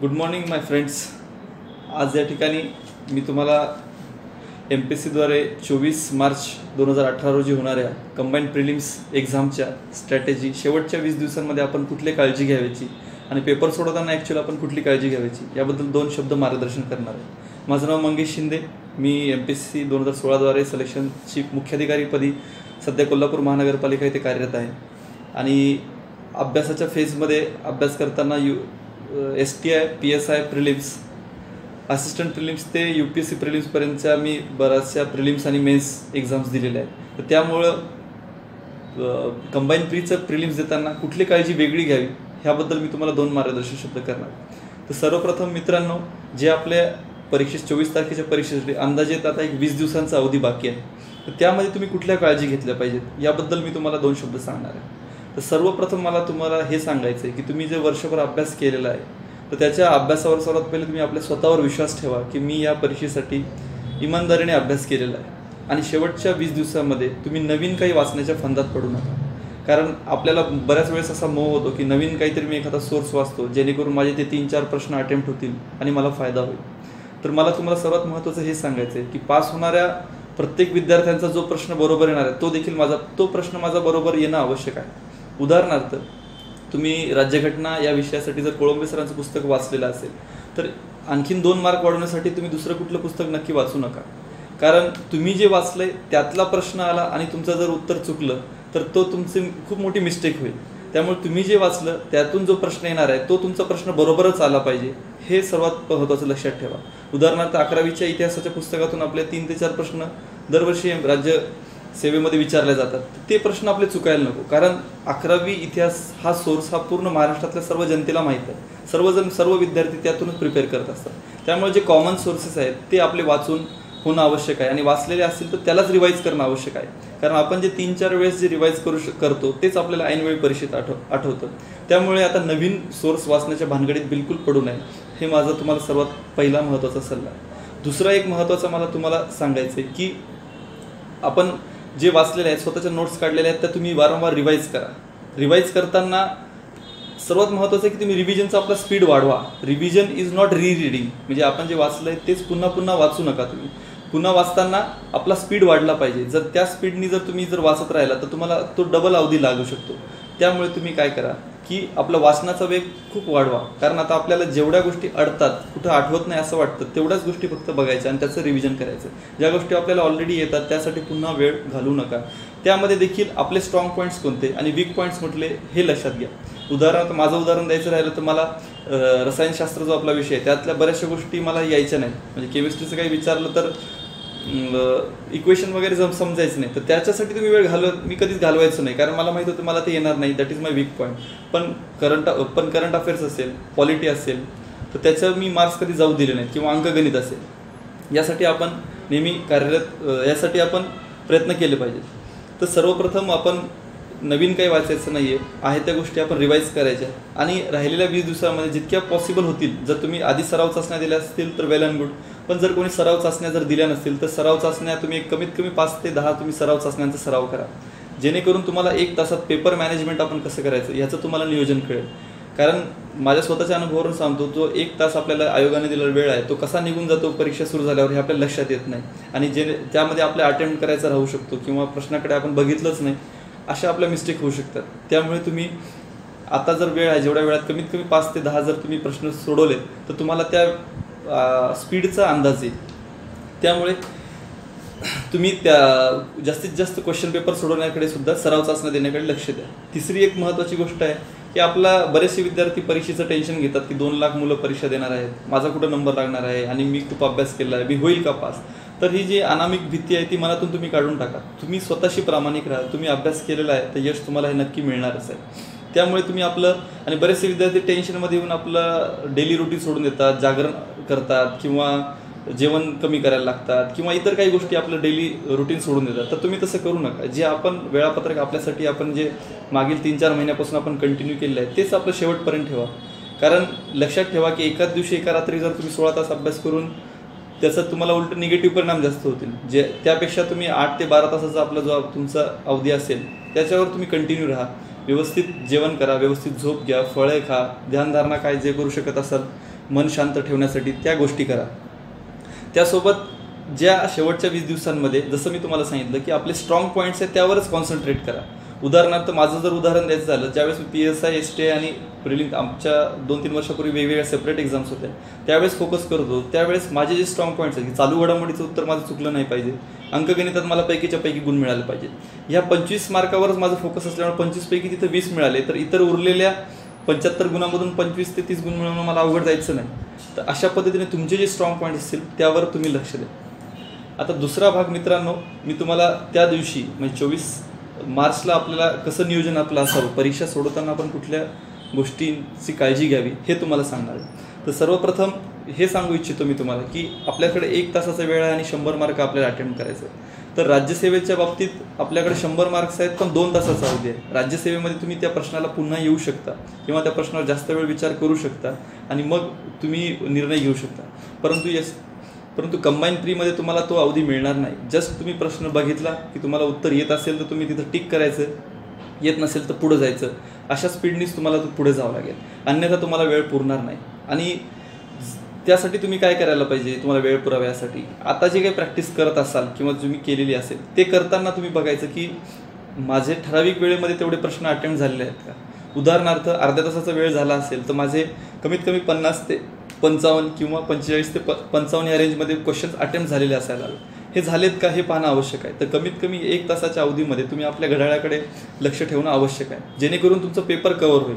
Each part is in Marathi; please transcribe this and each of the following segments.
गुड मॉर्निंग माय फ्रेंड्स. आज या ठिकाणी मी तुम्हाला MPSCद्वारे 24 मार्च 2018 रोजी होणाऱ्या कंबाईंड प्रिलिम्स एक्झामच्या स्ट्रॅटेजी, शेवटच्या 20 दिवसांमध्ये आपण कुठली काळजी घ्यायची आणि पेपर सोडवताना ॲक्च्युअली आपण कुठली काळजी घ्यायची याबद्दल 2 शब्द मार्गदर्शन करणार आहे. माझं नाव मंगेश शिंदे. मी MPSC 2016द्वारे सिलेक्शनची मुख्याधिकारीपदी सध्या कोल्हापूर महानगरपालिका इथे कार्यरत आहे आणि अभ्यासाच्या फेजमध्ये अभ्यास करताना STI, PSI prelims, assistant prelims ते UPSC प्रिलिम्सपर्यंतच्या मी बऱ्याचशा प्रिलिम्स आणि मेन्स एक्झाम्स दिलेल्या आहेत. तर त्यामुळं कंबाईन प्रीचं प्रिलिम्स देताना कुठली काळजी वेगळी घ्यावी ह्याबद्दल मी तुम्हाला 2 मार्गदर्शन शब्द करणार. तर सर्वप्रथम मित्रांनो, जे आपल्या 24 तारखेच्या परीक्षेसाठी अंदाजे आता एक 20 दिवसांचा अवधी बाकी आहे, तर त्यामध्ये तुम्ही कुठल्या काळजी घेतल्या पाहिजेत याबद्दल मी तुम्हाला 2 शब्द सांगणार आहे. तर सर्वप्रथम मला तुम्हाला हे सांगायचं आहे की तुम्ही जे वर्षभर अभ्यास केलेला आहे तर त्याच्या अभ्यासावर सर्वात पहिले तुम्ही आपल्या स्वतःवर विश्वास ठेवा की मी या परीक्षेसाठी इमानदारीने अभ्यास केलेला आहे. आणि शेवटच्या 20 दिवसामध्ये तुम्ही नवीन काही वाचण्याच्या फंदात पडू नका. कारण आपल्याला बऱ्याच वेळेस असा मोह होतो की नवीन काहीतरी मी एखादा सोर्स वाचतो जेणेकरून माझे ते 3-4 प्रश्न अटेम्प्ट होतील आणि मला फायदा होईल. तर मला तुम्हाला सर्वात महत्त्वाचं हे सांगायचं आहे की पास होणाऱ्या प्रत्येक विद्यार्थ्यांचा जो प्रश्न बरोबर येणार आहे तो प्रश्न माझा बरोबर येणं आवश्यक आहे. उदाहरणार्थ, तुम्ही राज्यघटना या विषयासाठी जर कोळंबे सरांचं पुस्तक वाचलेलं असेल तर आणखीन 2 मार्क वाढवण्यासाठी तुम्ही दुसरं कुठलं पुस्तक नक्की वाचू नका. कारण तुम्ही जे वाचलंय त्यातला प्रश्न आला आणि तुमचं जर उत्तर चुकलं तर तो तुमची खूप मोठी मिस्टेक होईल. त्यामुळे तुम्ही जे वाचलं त्यातून जो प्रश्न येणार आहे तो तुमचा प्रश्न बरोबरच आला पाहिजे, हे सर्वात महत्त्वाचं लक्षात ठेवा. उदाहरणार्थ 11वीच्या इतिहासाच्या पुस्तकातून आपले 3 ते 4 प्रश्न दरवर्षी राज्य सेवेमध्ये विचारले जातात. ते प्रश्न आपले चुकायला नको. कारण 11वी इतिहास हा सोर्स हा पूर्ण महाराष्ट्रातल्या सर्व जनतेला माहीत आहे. सर्व विद्यार्थी त्यातूनच प्रिपेअर करत असतात. त्यामुळे जे कॉमन सोर्सेस आहेत ते आपले वाचून होणं आवश्यक आहे आणि वाचलेले असतील तर त्यालाच रिवाईज करणं आवश्यक आहे. कारण आपण जे 3-4 वेळेस जे रिवाईज करतो तेच आपल्याला ऐनवेळी परीक्षेत आठवतं. त्यामुळे आता नवीन सोर्स वाचण्याच्या भानगडीत बिलकुल पडू नये, हे माझा तुम्हाला सर्वात पहिला महत्त्वाचा सल्ला आहे. दुसरा एक महत्त्वाचा मला तुम्हाला सांगायचं आहे की आपण जे वाचलेले आहेत, स्वतःच्या नोट्स काढलेल्या आहेत, त्या तुम्ही वारंवार रिवाईज करा. रिवाईज करताना सर्वात महत्त्वाचं आहे की तुम्ही रिव्हिजनचा आपला स्पीड वाढवा. रिव्हिजन इज नॉट रीडिंग, म्हणजे आपण जे वाचलं आहे तेच पुन्हा पुन्हा वाचू नका. तुम्ही पुन्हा वाचताना आपला स्पीड वाढला पाहिजे. जर त्या स्पीडनी तुम्ही वाचत राहिला तर तुम्हाला तो डबल अवधी लागू शकतो. त्यामुळे तुम्ही काय करा की आपला वाचनाचा वेग खूप वाढवा. कारण आता आपल्याला जेवढ्या गोष्टी अडतात, कुठं आठवत नाही असं वाटतं, तेवढ्याच गोष्टी फक्त बघायच्या आणि त्याचं रिव्हिजन करायचं. ज्या गोष्टी आपल्याला ऑलरेडी येतात त्यासाठी पुन्हा वेळ घालवू नका. त्यामध्ये देखील आपले स्ट्रॉंग पॉईंट्स कोणते आणि वीक पॉईंट्स म्हटले हे लक्षात घ्या. उदाहरणार्थ माझं उदाहरण द्यायचं राहिलं तर मला रसायनशास्त्र जो आपला विषय आहे त्यातल्या बऱ्याचशा गोष्टी मला यायच्या नाहीत. म्हणजे केमिस्ट्रीचं काही विचारलं तर इक्वेशन वगैरे समजायचं नाही, तर त्याच्यासाठी तुम्ही वेळ मी कधीच घालवायचं नाही. कारण मला माहीत होतं मला ते येणार नाही. That is my weak point. पण करंट अफेअर्स असेल, पॉलिटी असेल तर त्याचं मी मार्क्स कधी जाऊ दिले नाहीत. किंवा अंकगणित असेल, यासाठी आपण नेहमी यासाठी आपण प्रयत्न केले पाहिजेत. तर सर्वप्रथम आपण नवीन काही वाचायचं नाही आहे त्या गोष्टी आपण रिवाईज करायच्या आणि राहिलेल्या 20 दिवसामध्ये जितक्या पॉसिबल होतील, जर तुम्ही आधी सराव चाचण्या दिल्या असतील तर वेल अँड गुड. पण जर कोणी सराव चाचण्या जर दिल्या नसतील तर सराव चाचण्या तुम्ही कमीत कमी 5 ते 10 तुम्ही सराव चाचण्यांचा सराव करा. जेणेकरून तुम्हाला 1 तासात पेपर मॅनेजमेंट आपण कसं करायचं याचं तुम्हाला नियोजन कळेल. कारण माझ्या स्वतःच्या अनुभवावरून सांगतो, जो 1 तास आपल्याला आयोगाने दिलेला वेळ आहे तो कसा निघून जातो परीक्षा सुरू झाल्यावर हे आपल्याला लक्षात येत नाही. आणि त्यामध्ये आपल्या अटेम्प्ट करायचा राहू शकतो किंवा प्रश्नाकडे आपण बघितलंच नाही, अशा आपल्या मिस्टेक होऊ शकतात. त्यामुळे तुम्ही आता जर वेळ आहे जेवढ्या वेळात कमीत कमी 5 ते 10 जर तुम्ही प्रश्न सोडवले तर तुम्हाला त्या स्पीडचा अंदाज येईल. त्यामुळे तुम्ही त्या जास्तीत जास्त क्वेश्चन पेपर सोडवण्याकडे सुद्धा सराव चाचण्या देण्याकडे लक्ष द्या. तिसरी एक महत्त्वाची गोष्ट आहे की बरेचसे विद्यार्थी परीक्षेचं टेन्शन घेतात की 2 लाख मुलं परीक्षा देणार आहेत, माझा कुठं नंबर लागणार आहे आणि मी खूप अभ्यास केला आहे, मी होईल का पास. तर ही जी अनामिक भीती आहे ती मनातून तुम्ही काढून टाका. तुम्ही स्वतःशी प्रामाणिक राहा. तुम्ही अभ्यास केलेला आहे तर यश तुम्हाला हे नक्की मिळणारच आहे. त्यामुळे तुम्ही आणि बरेचसे विद्यार्थी टेन्शनमध्ये येऊन आपलं डेली रुटीन सोडून देतात, जागरण करतात किंवा जेवण कमी करायला लागतात किंवा इतर काही गोष्टी आपलं डेली रुटीन सोडून देतात. तर तुम्ही तसं करू नका. जे आपण वेळापत्रक आपल्यासाठी आपण जे मागील 3-4 महिन्यापासून आपण कंटिन्यू केलेलं आहे तेच आपलं शेवटपर्यंत ठेवा. कारण लक्षात ठेवा की एकाच दिवशी एका रात्री जर तुम्ही 16 तास अभ्यास करून त्याचा तुम्हाला उलट निगेटिव्ह परिणाम जास्त होतील. त्यापेक्षा तुम्ही 8 ते 12 तासाचा आपला जो तुमचा अवधी असेल त्याच्यावर तुम्ही कंटिन्यू राहा. व्यवस्थित जेवण करा, व्यवस्थित झोप घ्या, फळे खा, ध्यानधारणा काय जे करू शकत असाल मन शांत ठेवण्यासाठी त्या गोष्टी करा. त्यासोबत ज्या शेवटच्या 20 दिवसांमध्ये जसं मी तुम्हाला सांगितलं की आपले स्ट्रॉंग पॉईंट्स आहेत त्यावरच कॉन्सन्ट्रेट करा. उदाहरणार्थ माझं जर उदाहरण द्यायचं झालं, ज्यावेळेस मी PSI, STA आणि प्रिलिम आमच्या 2-3 वर्षापूर्वी वेगवेगळ्या सेपरेट एक्झाम्स होत्या त्यावेळेस फोकस करतो, त्यावेळेस माझे जे स्ट्रॉंग पॉईंट्स आहेत की चालू घडामोडीचं उत्तर माझं चुकलं नाही पाहिजे, अंकगणितात मला पैकीच्या पैकी गुण मिळाले पाहिजे. ह्या 25 मार्कावरच माझं फोकस असल्यामुळे 25 पैकी तिथं 20 मिळाले तर इतर उरलेल्या 75 गुणांमधून 25 ते 30 गुण मिळवणं मला अवघड जायचं नाही. तर अशा पद्धतीने तुमचे जे स्ट्रॉंग पॉईंट्स असतील त्यावर तुम्ही लक्ष द्या. आता दुसरा भाग मित्रांनो, मी तुम्हाला त्या दिवशी म्हणजे 24 मार्चला आपल्याला कसं नियोजन आपलं असावं, परीक्षा सोडवताना आपण कुठल्या गोष्टींची काळजी घ्यावी हे तुम्हाला सांगणार आहे. तर सर्वप्रथम हे सांगू इच्छितो मी तुम्हाला की आपल्याकडे 1 तासाचा वेळ आहे आणि 100 मार्क आपल्याला अटेम्प्ट करायचं आहे. तर राज्यसेवेच्या बाबतीत आपल्याकडे 100 मार्क्स आहेत पण 2 तासाचा अवधी आहे. राज्यसेवेमध्ये तुम्ही त्या प्रश्नाला पुन्हा येऊ शकता किंवा त्या प्रश्नावर जास्त वेळ विचार करू शकता आणि मग तुम्ही निर्णय घेऊ शकता. परंतु कंबाईन प्रीमध्ये तुम्हाला तो अवधी मिळणार नाही. जस्ट तुम्ही प्रश्न बघितला की तुम्हाला उत्तर येत असेल तर तुम्ही तिथं टिक करायचं, येत नसेल तर पुढं जायचं. अशा स्पीडनीच तुम्हाला पुढे जावं लागेल, अन्यथा तुम्हाला वेळ पुरणार नाही. आणि त्यासाठी तुम्ही काय करायला पाहिजे, तुम्हाला वेळ पुराव्यासाठी आता जे काही प्रॅक्टिस करत असाल किंवा तुम्ही केलेली असेल ते करताना तुम्ही बघायचं की माझे ठराविक वेळेमध्ये तेवढे प्रश्न अटेम्प्ट झालेले आहेत का. उदाहरणार्थ अर्ध्या तासाचा वेळ झाला असेल तर माझे कमीत कमी 50 ते 55 किंवा 45 ते 55 या रेंजमध्ये क्वेश्चन्स अटेम्प्ट झालेले असायला हवे. हे झालेत का हे पाहणं आवश्यक आहे. तर कमीत कमी 1 तासाच्या अवधीमध्ये तुम्ही आपल्या घड्याळाकडे लक्ष ठेवणं आवश्यक आहे, जेणेकरून तुमचं पेपर कव्हर होईल.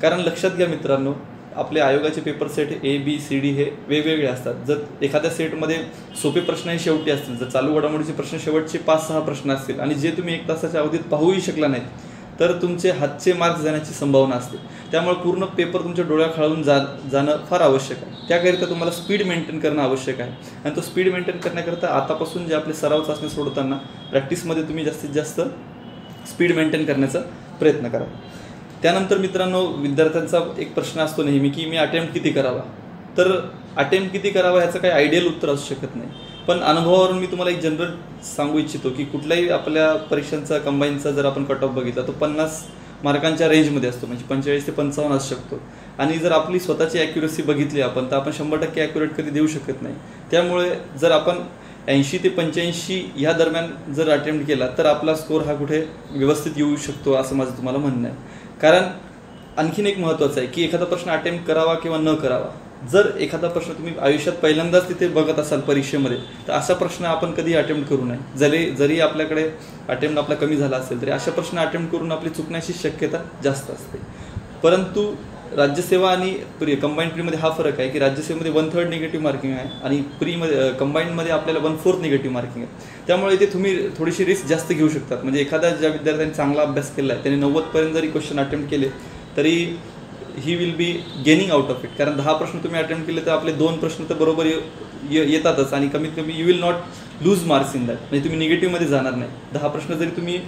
कारण लक्षात घ्या मित्रांनो, आपले आयोगाचे पेपर सेट ABCD हे वेगवेगळे असतात. जर एखाद्या सेटमध्ये सोपे प्रश्नही शेवटी असतील, जर चालू घडामोडीचे प्रश्न शेवटचे 5-6 प्रश्न असतील आणि जे तुम्ही 1 तासाच्या अवधीत पाहूही शकला नाहीत तर तुमचे हातचे मार्क्स जाण्याची संभावना असते. त्यामुळे पूर्ण पेपर तुमच्या डोळ्याखालून जाणं फार आवश्यक आहे. त्याकरिता तुम्हाला स्पीड मेंटेन करणं आवश्यक आहे आणि तो स्पीड मेंटेन करण्याकरता आतापासून जे आपले सराव चाचणी सोडताना प्रॅक्टिसमध्ये तुम्ही जास्तीत जास्त स्पीड मेंटेन करण्याचा प्रयत्न करा. त्यानंतर मित्रांनो, विद्यार्थ्यांचा एक प्रश्न असतो नेहमी की मी अटेम्प्ट किती करावा. तर अटेम्प्ट किती करावा ह्याचं काही आयडियल उत्तर असू शकत नाही, पण अनुभवावरून मी तुम्हाला एक जनरल सांगू इच्छितो की कुठल्याही आपल्या परीक्षांचा कंबाईनचा जर आपण कट ऑफ बघितला तो 50 मार्कांच्या रेंजमध्ये असतो, म्हणजे 45 ते 55 असू शकतो. आणि जर आपली स्वतःची ॲक्युरेसी बघितली आपण तर आपण 100% ॲक्युरेट कधी देऊ शकत नाही. त्यामुळे जर आपण 80 ते 85 ह्या दरम्यान जर अटेम्प्ट केला तर आपला स्कोअर हा कुठे व्यवस्थित येऊ शकतो असं माझं तुम्हाला म्हणणं आहे. कारण आणखीन एक महत्त्वाचं आहे की एखादा प्रश्न अटेम्प्ट करावा किंवा न करावा. जर एखादा प्रश्न तुम्ही आयुष्यात पहिल्यांदाच तिथे बघत असाल परीक्षेमध्ये तर असा प्रश्न आपण कधी अटेम्प्ट करू नये. जरी आपल्याकडे अटेम्प्ट आपला कमी झाला असेल तरी अशा प्रश्न अटेम्प्ट करून आपली चुकण्याची शक्यता जास्त असते. परंतु राज्यसेवा आणि कंबाईन प्रीमध्ये हा फरक आहे की राज्यसेवेमध्ये 1/3 निगेटिव्ह मार्किंग आहे आणि प्रीमध्ये कंबाईनमध्ये आपल्याला 1/4 निगेटिव्ह मार्किंग आहे. त्यामुळे इथे तुम्ही थोडीशी रिस्क जास्त घेऊ शकतात. म्हणजे एखाद्या ज्या विद्यार्थ्यांनी चांगला अभ्यास केला आहे त्यांनी 90पर्यंत जरी क्वेश्चन अटेम्प्ट केले तरी he will be gaining out of it. कारण 10 प्रश्न तुम्ही अटेम्प्ट केले तर आपले 2 प्रश्न तर बरोबर येतातच आणि कमीत कमी you will not lose marks in that. म्हणजे तुम्ही निगेटिव्हमध्ये जाणार नाही. 10 प्रश्न जरी तुम्ही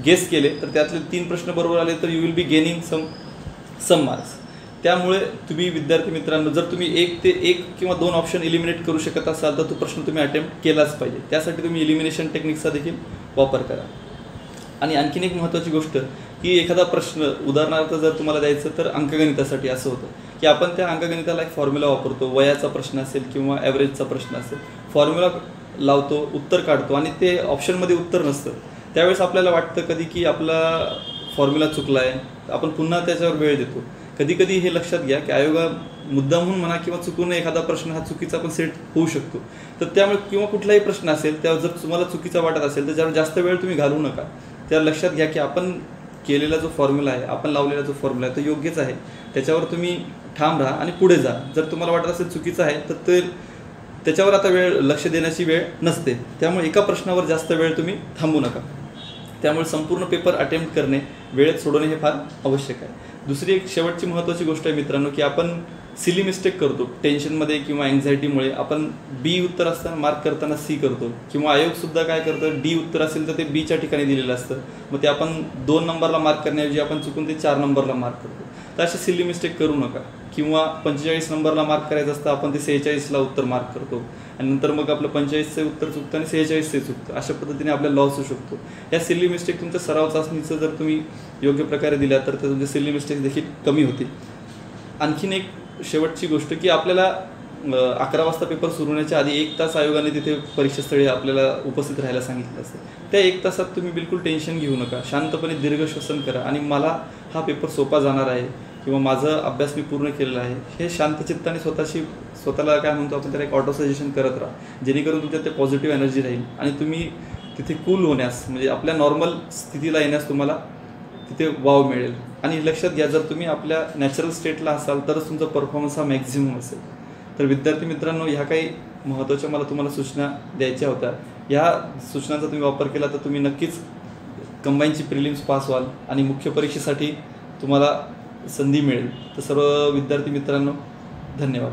गेस केले तर त्यातले 3 प्रश्न बरोबर आले तर you will be gaining some marks. त्यामुळे तुम्ही विद्यार्थी मित्रांनो, जर तुम्ही 1 ते 1 किंवा 2 ऑप्शन इलिमिनेट करू शकत असाल तर तो प्रश्न तुम्ही अटेम्प्ट केलाच पाहिजे. त्यासाठी तुम्ही इलिमिनेशन टेक्निकचा देखील वापर करा. आणि आणखीन एक महत्त्वाची गोष्ट की एखादा प्रश्न उदाहरणार्थ जर तुम्हाला द्यायचं तर अंकगणितासाठी असं होतं की आपण त्या अंकगणिताला एक फॉर्म्युला वापरतो. वयाचा प्रश्न असेल किंवा ॲव्हरेजचा प्रश्न असेल, फॉर्म्युला लावतो, उत्तर काढतो आणि ते ऑप्शनमध्ये उत्तर नसतं. त्यावेळेस आपल्याला वाटतं कधी की आपला फॉर्म्युला चुकला आहे, आपण पुन्हा त्याच्यावर वेळ देतो. कधी कधी हे लक्षात घ्या की आयोगा मुद्दामहून म्हणा किंवा चुकून एखादा प्रश्न हा चुकीचा पण सेट होऊ शकतो. तर त्यामुळे किंवा कुठलाही प्रश्न असेल त्यावर जर तुम्हाला चुकीचा वाटत असेल तर त्यावर जास्त वेळ तुम्ही घालवू नका. त्या लक्षात घ्या की आपण केलेला जो फॉर्म्युला आहे, आपण लावलेला जो फॉर्म्युला आहे तो योग्यच आहे, त्याच्यावर तुम्ही ठाम राहा आणि पुढे जा. जर तुम्हाला वाटत असेल चुकीचं आहे तर ते त्याच्यावर आता लक्ष देण्याची वेळ नसते. त्यामुळे एका प्रश्नावर जास्त वेळ तुम्ही थांबू नका. त्यामुळे संपूर्ण पेपर अटेम्प्ट करणे, वेळेत सोडवणे हे फार आवश्यक आहे. दुसरी एक शेवटची महत्त्वाची गोष्ट आहे मित्रांनो की आपण सिली मिस्टेक करतो टेन्शनमध्ये किंवा अँझायटीमुळे. आपण B उत्तर असताना मार्क करताना C करतो किंवा आयोगसुद्धा काय करतं, D उत्तर असेल तर ते Bच्या ठिकाणी दिलेलं असतं. मग ते आपण 2 नंबरला मार्क करण्याऐवजी आपण चुकून ते 4 नंबरला मार्क करतो. तर अशी सिली मिस्टेक करू नका. किंवा 45 नंबरला मार्क करायचं असतं, आपण ते 46ला उत्तर मार्क करतो आणि नंतर मग आपलं 45चं उत्तर चुकतं आणि 46चे चुकतं. अशा पद्धतीने आपल्याला लॉस होऊ शकतो. या सिली मिस्टेक तुमच्या सराव चाचणीचं जर तुम्ही योग्य प्रकारे दिल्या तर ते तुमचे सिली मिस्टेक देखील कमी होतील. आणखीन एक शेवटची गोष्ट की आपल्याला 11 वाजता पेपर सुरू होण्याच्या आधी 1 तास आयोगाने तिथे परीक्षास्थळी आपल्याला उपस्थित राहायला सांगितलं असतं. त्या 1 तासात तुम्ही बिलकुल टेन्शन घेऊ नका, शांतपणे दीर्घ श्वसन करा आणि मला हा पेपर सोपा जाणार आहे किंवा माझा अभ्यास मी पूर्ण केलेला आहे हे शांत चित्ताने स्वतःला काय म्हणतो आपण त्याला एक ऑटो सजेशन करत राहा, जेणेकरून तुमच्यात ते पॉझिटिव्ह एनर्जी राहील आणि तुम्ही तिथे कूल होण्यास म्हणजे आपल्या नॉर्मल स्थितीला येण्यास तुम्हाला तिथे वाव मिळेल. आणि लक्षात घ्या, जर तुम्ही आपल्या नॅचरल स्टेटला असाल तरच तुमचा परफॉर्मन्स हा मॅक्झिमम असेल. तर विद्यार्थी मित्रांनो, ह्या काही महत्त्वाच्या मला तुम्हाला सूचना द्यायच्या होत्या. ह्या सूचनांचा तुम्ही वापर केला तर तुम्ही नक्कीच कंबाईनची प्रिलिम्स पास व्हाल आणि मुख्य परीक्षेसाठी तुम्हाला संधी मिळेल. तर सर्व विद्यार्थी मित्रांनो, धन्यवाद.